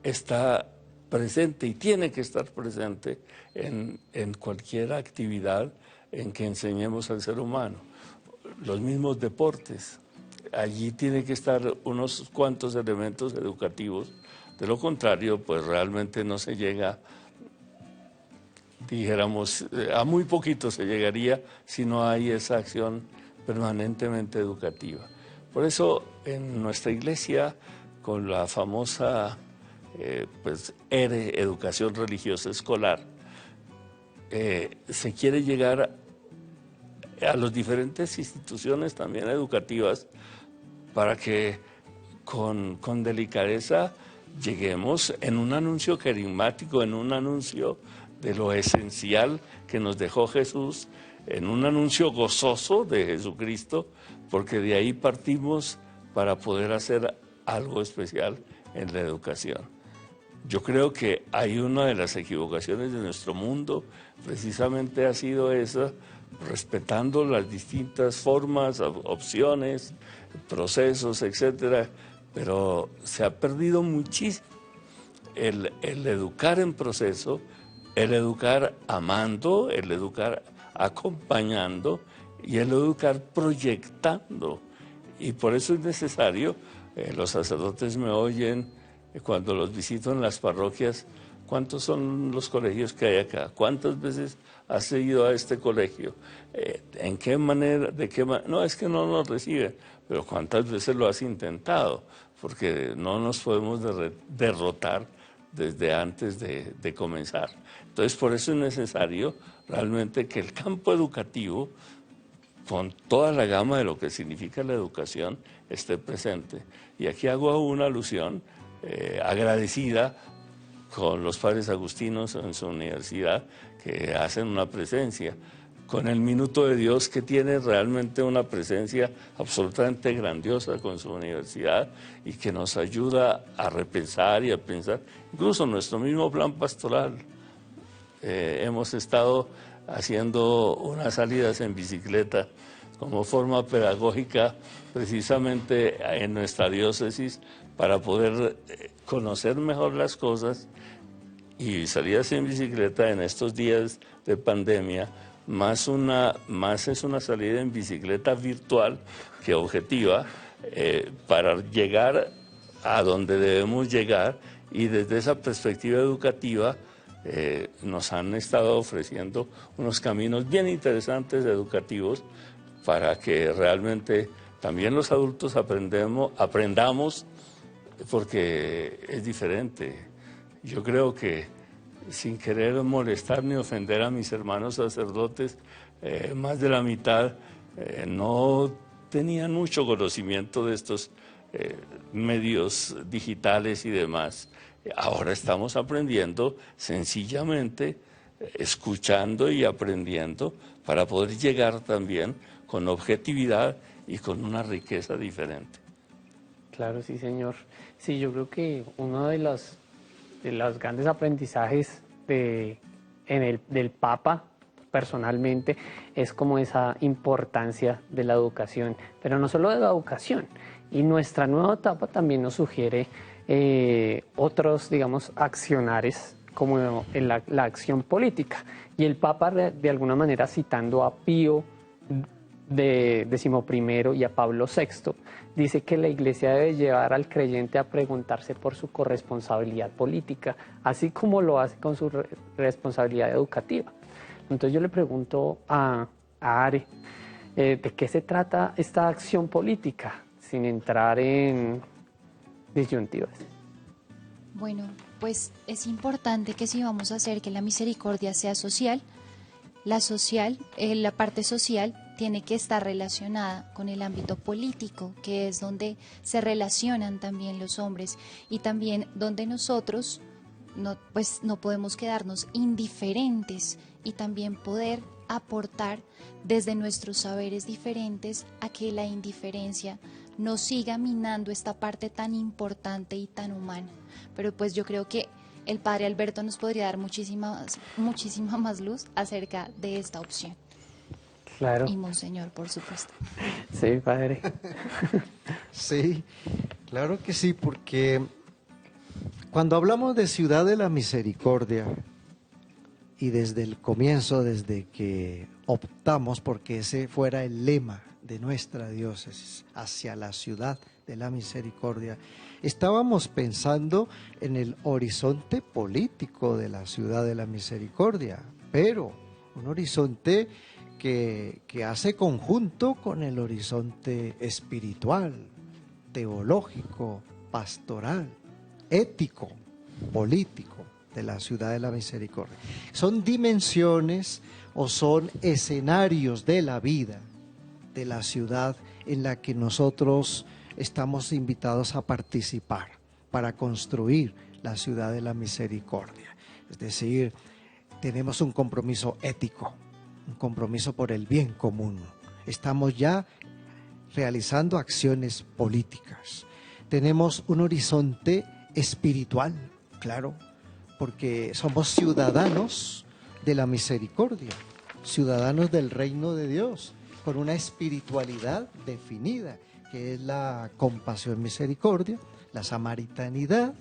está presente y tiene que estar presente en cualquier actividad en que enseñemos al ser humano. Los mismos deportes, allí tiene que estar unos cuantos elementos educativos. De lo contrario, pues realmente no se llega, dijéramos, a muy poquito se llegaría si no hay esa acción permanentemente educativa. Por eso en nuestra iglesia, con la famosa ERE, Educación Religiosa Escolar, se quiere llegar a las diferentes instituciones también educativas para que con delicadeza lleguemos en un anuncio carismático, en un anuncio de lo esencial que nos dejó Jesús, en un anuncio gozoso de Jesucristo, porque de ahí partimos para poder hacer algo especial en la educación. Yo creo que hay una de las equivocaciones de nuestro mundo, precisamente ha sido esa, respetando las distintas formas, opciones, procesos, etcétera, pero se ha perdido muchísimo el educar en proceso, el educar amando, el educar acompañando y el educar proyectando. Y por eso es necesario, los sacerdotes me oyen cuando los visito en las parroquias, ¿cuántos son los colegios que hay acá? ¿Cuántas veces has ido a este colegio? ¿En qué manera, de qué manera? No, es que no nos reciben, pero ¿cuántas veces lo has intentado? Porque no nos podemos derrotar desde antes de comenzar. Entonces, por eso es necesario realmente que el campo educativo con toda la gama de lo que significa la educación, esté presente. Y aquí hago una alusión agradecida con los padres agustinos en su universidad, que hacen una presencia, con el Minuto de Dios, que tiene realmente una presencia absolutamente grandiosa con su universidad y que nos ayuda a repensar y a pensar, incluso nuestro mismo plan pastoral. Hemos estado haciendo unas salidas en bicicleta como forma pedagógica precisamente en nuestra diócesis para poder conocer mejor las cosas, y salidas en bicicleta en estos días de pandemia, más es una salida en bicicleta virtual que objetiva, para llegar a donde debemos llegar, y desde esa perspectiva educativa nos han estado ofreciendo unos caminos bien interesantes educativos para que realmente también los adultos aprendamos, porque es diferente. Yo creo que, sin querer molestar ni ofender a mis hermanos sacerdotes, más de la mitad no tenían mucho conocimiento de estos medios digitales y demás. Ahora estamos aprendiendo sencillamente, escuchando y aprendiendo, para poder llegar también con objetividad y con una riqueza diferente. Claro, sí, señor. Sí, yo creo que uno de los grandes aprendizajes del Papa, personalmente, es como esa importancia de la educación, pero no solo de la educación. Y nuestra nueva etapa también nos sugiere otros, digamos, accionares, como la acción política. Y el Papa, de alguna manera, citando a Pío XI y a Pablo VI, dice que la Iglesia debe llevar al creyente a preguntarse por su corresponsabilidad política, así como lo hace con su responsabilidad educativa. Entonces yo le pregunto a Are, ¿de qué se trata esta acción política? Sin entrar en disyuntivas. Bueno, pues es importante que si vamos a hacer que la misericordia sea social, la parte social tiene que estar relacionada con el ámbito político, que es donde se relacionan también los hombres y también donde nosotros no podemos quedarnos indiferentes y también poder aportar desde nuestros saberes diferentes a que la indiferencia no siga minando esta parte tan importante y tan humana. Pero pues yo creo que el padre Alberto nos podría dar muchísima más luz acerca de esta opción. Claro. Y Monseñor, por supuesto. Sí, padre. Sí, claro que sí, porque cuando hablamos de Ciudad de la Misericordia, y desde el comienzo, desde que optamos porque ese fuera el lema de nuestra diócesis, hacia la Ciudad de la Misericordia, estábamos pensando en el horizonte político de la Ciudad de la Misericordia, pero un horizonte que hace conjunto con el horizonte espiritual, teológico, pastoral, ético, político de la Ciudad de la Misericordia. Son dimensiones o son escenarios de la vida de la ciudad en la que nosotros estamos invitados a participar para construir la Ciudad de la Misericordia. Es decir, tenemos un compromiso ético, un compromiso por el bien común. Estamos ya realizando acciones políticas. Tenemos un horizonte espiritual, claro, porque somos ciudadanos de la misericordia, ciudadanos del reino de Dios, con una espiritualidad definida, que es la compasión misericordia, la samaritanidad,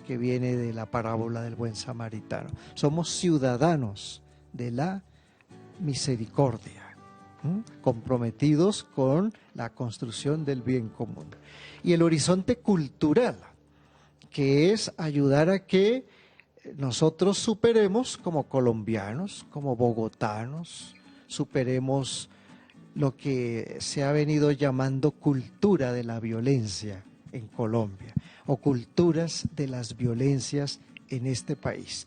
que viene de la parábola del buen samaritano. Somos ciudadanos de la misericordia, comprometidos con la construcción del bien común. Y el horizonte cultural, que es ayudar a que nosotros superemos como colombianos, como bogotanos, superemos lo que se ha venido llamando cultura de la violencia en Colombia, o culturas de las violencias en este país.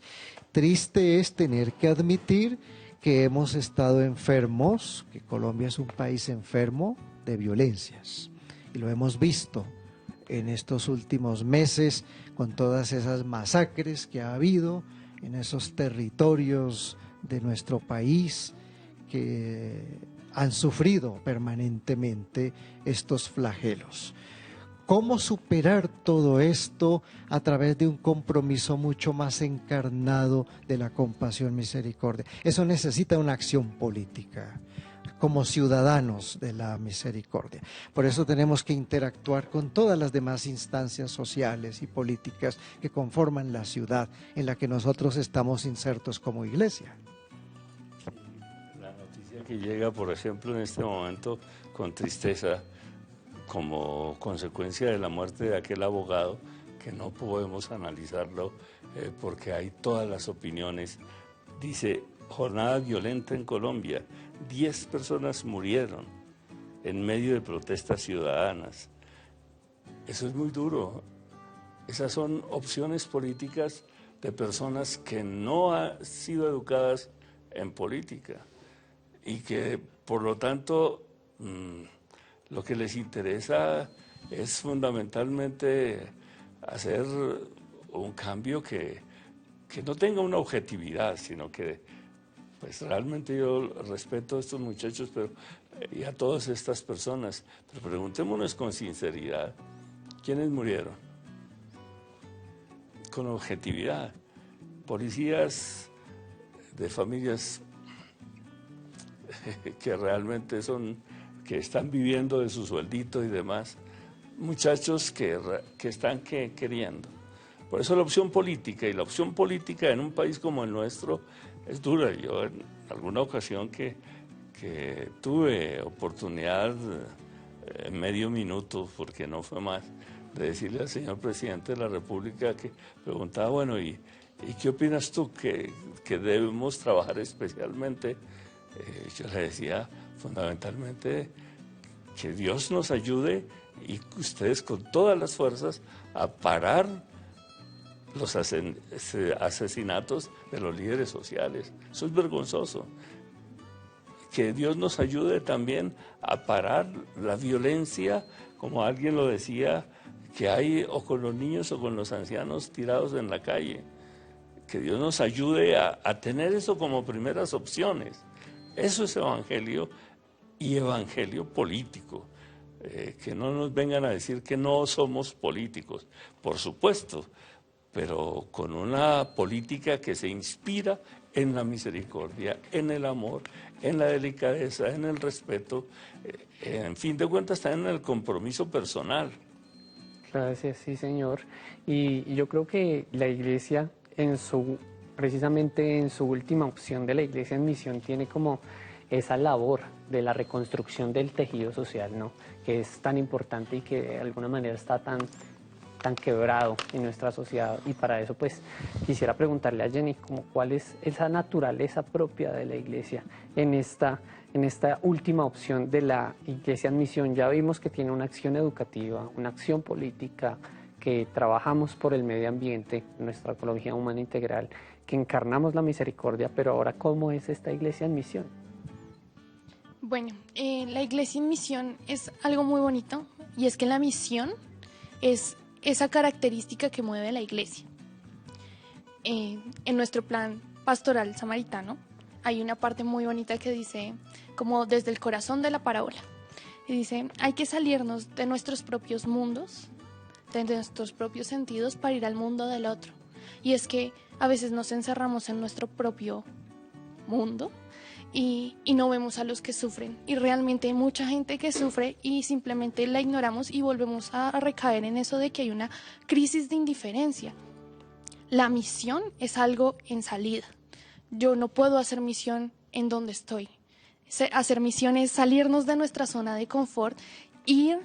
Triste es tener que admitir que hemos estado enfermos, que Colombia es un país enfermo de violencias. Y lo hemos visto en estos últimos meses con todas esas masacres que ha habido en esos territorios de nuestro país que han sufrido permanentemente estos flagelos. ¿Cómo superar todo esto a través de un compromiso mucho más encarnado de la compasión, misericordia? Eso necesita una acción política, como ciudadanos de la misericordia. Por eso tenemos que interactuar con todas las demás instancias sociales y políticas que conforman la ciudad en la que nosotros estamos insertos como iglesia. La noticia que llega, por ejemplo, en este momento con tristeza, como consecuencia de la muerte de aquel abogado, que no podemos analizarlo porque hay todas las opiniones, dice: jornada violenta en Colombia, 10 personas murieron en medio de protestas ciudadanas. Eso es muy duro. Esas son opciones políticas de personas que no han sido educadas en política y que, por lo tanto, lo que les interesa es fundamentalmente hacer un cambio que no tenga una objetividad, sino que, pues realmente yo respeto a estos muchachos y a todas estas personas, pero preguntémonos con sinceridad, ¿quiénes murieron? Con objetividad. Policías de familias que realmente que están viviendo de su sueldito y demás, muchachos que están queriendo. Por eso la opción política, y la opción política en un país como el nuestro es dura. Yo en alguna ocasión que tuve oportunidad, en medio minuto, porque no fue más, de decirle al señor presidente de la República, que preguntaba, bueno, ¿y qué opinas tú que debemos trabajar especialmente? Yo le decía, fundamentalmente, que Dios nos ayude y ustedes con todas las fuerzas a parar los asesinatos de los líderes sociales. Eso es vergonzoso. Que Dios nos ayude también a parar la violencia, como alguien lo decía, que hay o con los niños o con los ancianos tirados en la calle. Que Dios nos ayude a tener eso como primeras opciones. Eso es evangelio, y evangelio político. Que no nos vengan a decir que no somos políticos, por supuesto, pero con una política que se inspira en la misericordia, en el amor, en la delicadeza, en el respeto, en fin de cuentas también en el compromiso personal. Gracias, sí, señor. Y yo creo que la Iglesia, precisamente en su última opción de la Iglesia en Misión, tiene como esa labor de la reconstrucción del tejido social, ¿no? Que es tan importante y que de alguna manera está tan quebrado en nuestra sociedad. Y para eso, pues, quisiera preguntarle a Jenny cuál es esa naturaleza propia de la Iglesia en esta última opción de la Iglesia en Misión. Ya vimos que tiene una acción educativa, una acción política, que trabajamos por el medio ambiente, nuestra ecología humana integral, que encarnamos la misericordia, pero ahora, ¿cómo es esta Iglesia en Misión? Bueno, la Iglesia en Misión es algo muy bonito, y es que la misión es esa característica que mueve a la Iglesia. En nuestro plan pastoral samaritano hay una parte muy bonita que dice, como desde el corazón de la parábola, y dice: hay que salirnos de nuestros propios mundos, de nuestros propios sentidos, para ir al mundo del otro. Y es que a veces nos encerramos en nuestro propio mundo y no vemos a los que sufren, y realmente hay mucha gente que sufre y simplemente la ignoramos y volvemos a recaer en eso de que hay una crisis de indiferencia. La misión es algo en salida. Yo no puedo hacer misión en donde estoy. Hacer misión es salirnos de nuestra zona de confort, ir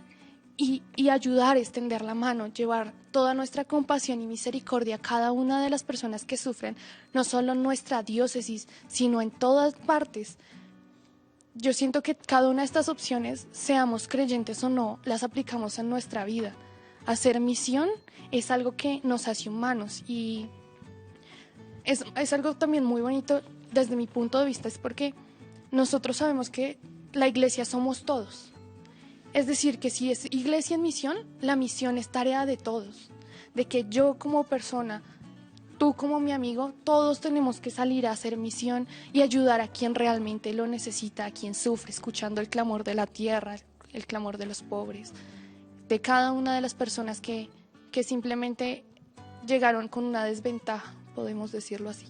y ayudar, extender la mano, llevar toda nuestra compasión y misericordia a cada una de las personas que sufren, no solo en nuestra diócesis, sino en todas partes. Yo siento que cada una de estas opciones, seamos creyentes o no, las aplicamos en nuestra vida. Hacer misión es algo que nos hace humanos, y es algo también muy bonito desde mi punto de vista es porque nosotros sabemos que la iglesia somos todos. Es decir, que si es iglesia en misión, la misión es tarea de todos. De que yo como persona, tú como mi amigo, todos tenemos que salir a hacer misión y ayudar a quien realmente lo necesita, a quien sufre, escuchando el clamor de la tierra, el clamor de los pobres, de cada una de las personas que simplemente llegaron con una desventaja, podemos decirlo así.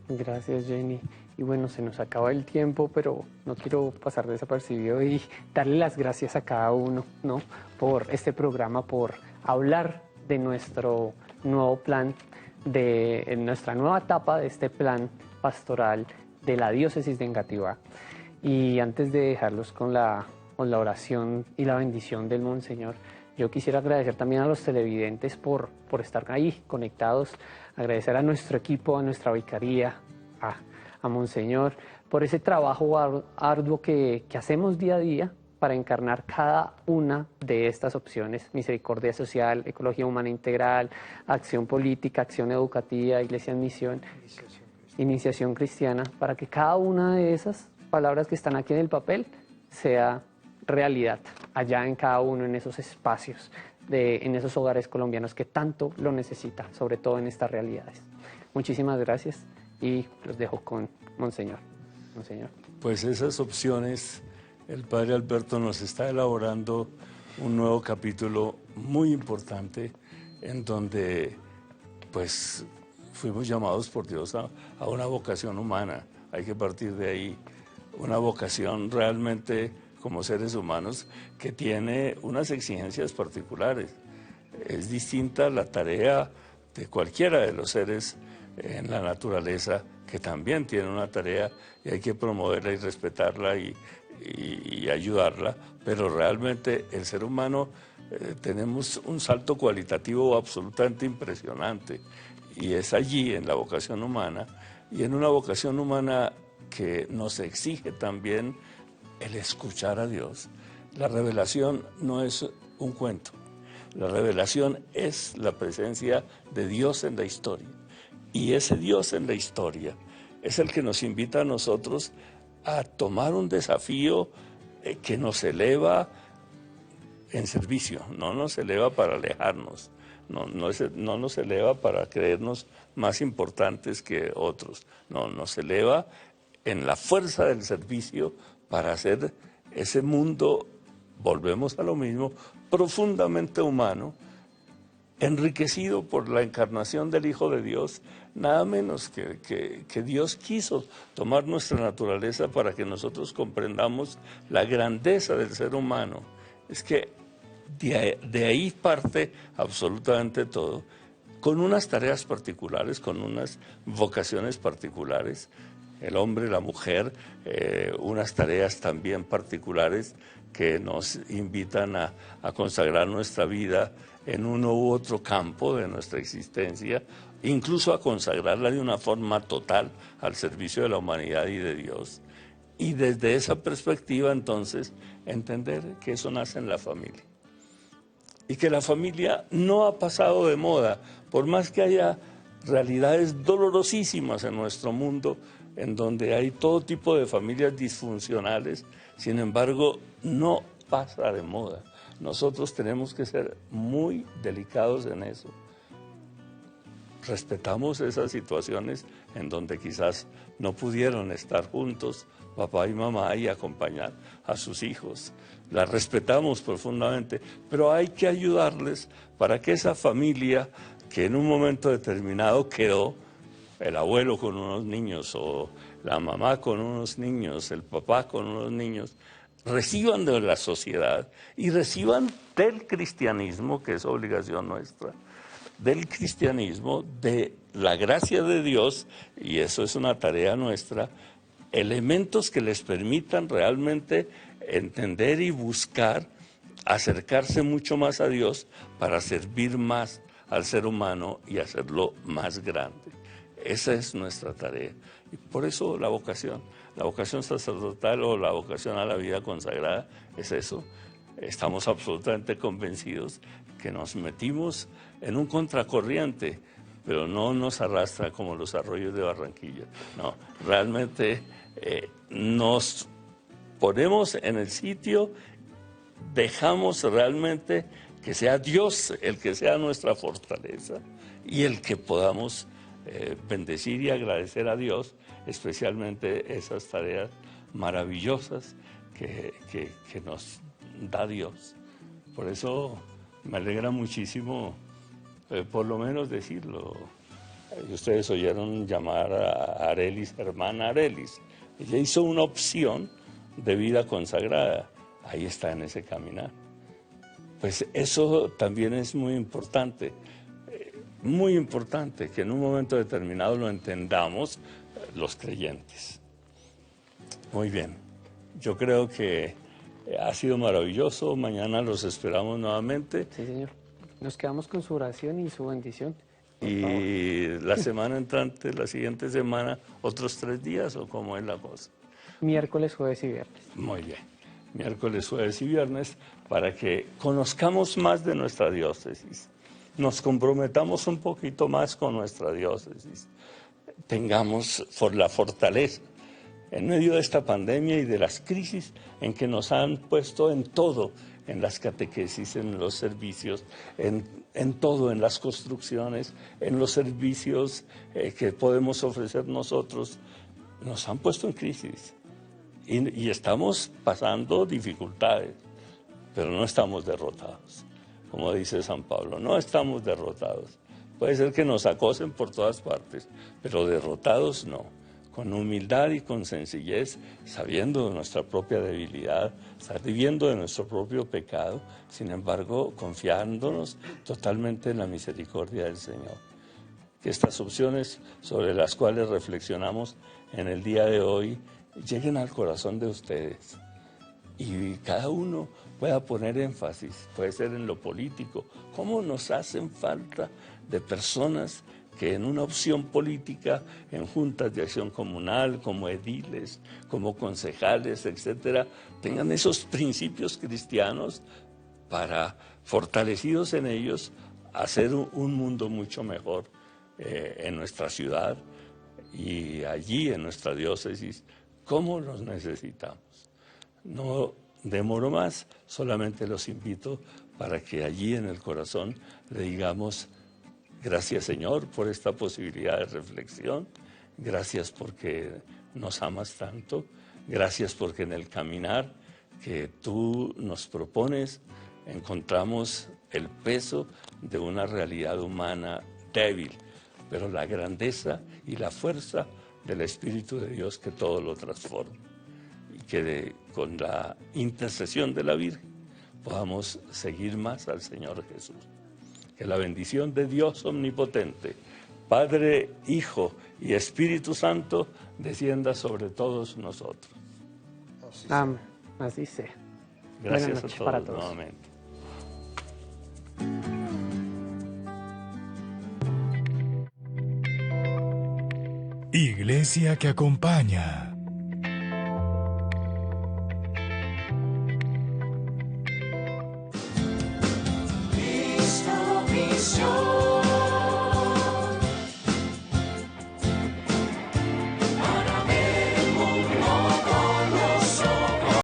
Gracias, Jenny. Y bueno, se nos acaba el tiempo, pero no quiero pasar desapercibido y darle las gracias a cada uno, ¿no? Por este programa, por hablar de nuestro nuevo plan, de nuestra nueva etapa de este plan pastoral de la diócesis de Engativá. Y antes de dejarlos con la oración y la bendición del Monseñor, yo quisiera agradecer también a los televidentes por estar ahí conectados, agradecer a nuestro equipo, a nuestra vicaría, a Monseñor, por ese trabajo arduo que hacemos día a día para encarnar cada una de estas opciones: misericordia social, ecología humana integral, acción política, acción educativa, iglesia en misión, iniciación cristiana, para que cada una de esas palabras que están aquí en el papel sea realidad allá en cada uno, en esos espacios, en esos hogares colombianos que tanto lo necesitan, sobre todo en estas realidades. Muchísimas gracias y los dejo con Monseñor. Monseñor. Pues esas opciones, el Padre Alberto nos está elaborando un nuevo capítulo muy importante en donde pues fuimos llamados por Dios a una vocación humana. Hay que partir de ahí, una vocación realmente como seres humanos que tiene unas exigencias particulares. Es distinta la tarea de cualquiera de los seres en la naturaleza, que también tiene una tarea y hay que promoverla y respetarla y ayudarla, pero realmente el ser humano tenemos un salto cualitativo absolutamente impresionante, y es allí, en la vocación humana, y en una vocación humana que nos exige también el escuchar a Dios. La revelación no es un cuento, la revelación es la presencia de Dios en la historia, y ese Dios en la historia es el que nos invita a nosotros a tomar un desafío que nos eleva en servicio, no nos eleva para alejarnos, no nos eleva para creernos más importantes que otros, no, nos eleva en la fuerza del servicio para hacer ese mundo, volvemos a lo mismo, profundamente humano, enriquecido por la encarnación del Hijo de Dios, nada menos que Dios quiso tomar nuestra naturaleza para que nosotros comprendamos la grandeza del ser humano. Es que de ahí parte absolutamente todo, con unas tareas particulares, con unas vocaciones particulares, el hombre, la mujer, unas tareas también particulares que nos invitan a consagrar nuestra vida en uno u otro campo de nuestra existencia, incluso a consagrarla de una forma total al servicio de la humanidad y de Dios. Y desde esa perspectiva, entonces, entender que eso nace en la familia. Y que la familia no ha pasado de moda, por más que haya realidades dolorosísimas en nuestro mundo, en donde hay todo tipo de familias disfuncionales, sin embargo, no pasa de moda. Nosotros tenemos que ser muy delicados en eso. Respetamos esas situaciones en donde quizás no pudieron estar juntos papá y mamá y acompañar a sus hijos. Las respetamos profundamente, pero hay que ayudarles para que esa familia que en un momento determinado quedó, el abuelo con unos niños o la mamá con unos niños, el papá con unos niños, reciban de la sociedad y reciban del cristianismo, que es obligación nuestra, del cristianismo, de la gracia de Dios, y eso es una tarea nuestra, elementos que les permitan realmente entender y buscar acercarse mucho más a Dios para servir más al ser humano y hacerlo más grande. Esa es nuestra tarea. Y por eso la vocación sacerdotal o la vocación a la vida consagrada es eso. Estamos absolutamente convencidos que nos metimos en un contracorriente, pero no nos arrastra como los arroyos de Barranquilla. No, realmente nos ponemos en el sitio, dejamos realmente que sea Dios el que sea nuestra fortaleza y el que podamos bendecir y agradecer a Dios, especialmente esas tareas maravillosas que nos da Dios. Por eso me alegra muchísimo, por lo menos decirlo. Ustedes oyeron llamar a Arelis, hermana Arelis. Ella hizo una opción de vida consagrada. Ahí está en ese caminar. Pues eso también es muy importante que en un momento determinado lo entendamos los creyentes. Muy bien, yo creo que ha sido maravilloso. Mañana los esperamos nuevamente. Sí, señor. Nos quedamos con su oración y su bendición. Y la semana entrante, la siguiente semana, otros 3 días, ¿o cómo es la cosa? Miércoles, jueves y viernes. Muy bien. Miércoles, jueves y viernes, para que conozcamos más de nuestra diócesis, nos comprometamos un poquito más con nuestra diócesis, tengamos la fortaleza en medio de esta pandemia y de las crisis en que nos han puesto en todo, en las catequesis, en los servicios, en todo, en las construcciones, en los servicios que podemos ofrecer nosotros, nos han puesto en crisis. Y estamos pasando dificultades, pero no estamos derrotados. Como dice San Pablo, no estamos derrotados. Puede ser que nos acosen por todas partes, pero derrotados no. Con humildad y con sencillez, sabiendo de nuestra propia debilidad, sabiendo de nuestro propio pecado, sin embargo, confiándonos totalmente en la misericordia del Señor. Que estas opciones sobre las cuales reflexionamos en el día de hoy lleguen al corazón de ustedes y cada uno pueda poner énfasis, puede ser en lo político, cómo nos hacen falta de personas que en una opción política, en juntas de acción comunal, como ediles, como concejales, etcétera, tengan esos principios cristianos para, fortalecidos en ellos, hacer un mundo mucho mejor en nuestra ciudad y allí en nuestra diócesis. ¿Cómo los necesitamos? No demoro más, solamente los invito para que allí en el corazón le digamos: gracias, Señor, por esta posibilidad de reflexión, gracias porque nos amas tanto, gracias porque en el caminar que tú nos propones encontramos el peso de una realidad humana débil, pero la grandeza y la fuerza del Espíritu de Dios que todo lo transforma. Y que con la intercesión de la Virgen podamos seguir más al Señor Jesús. Que la bendición de Dios omnipotente, Padre, Hijo y Espíritu Santo, descienda sobre todos nosotros. Amén. Así sea. Gracias Buenas noches a para todos todos. nuevamente. Iglesia que acompaña. Cristo, visión.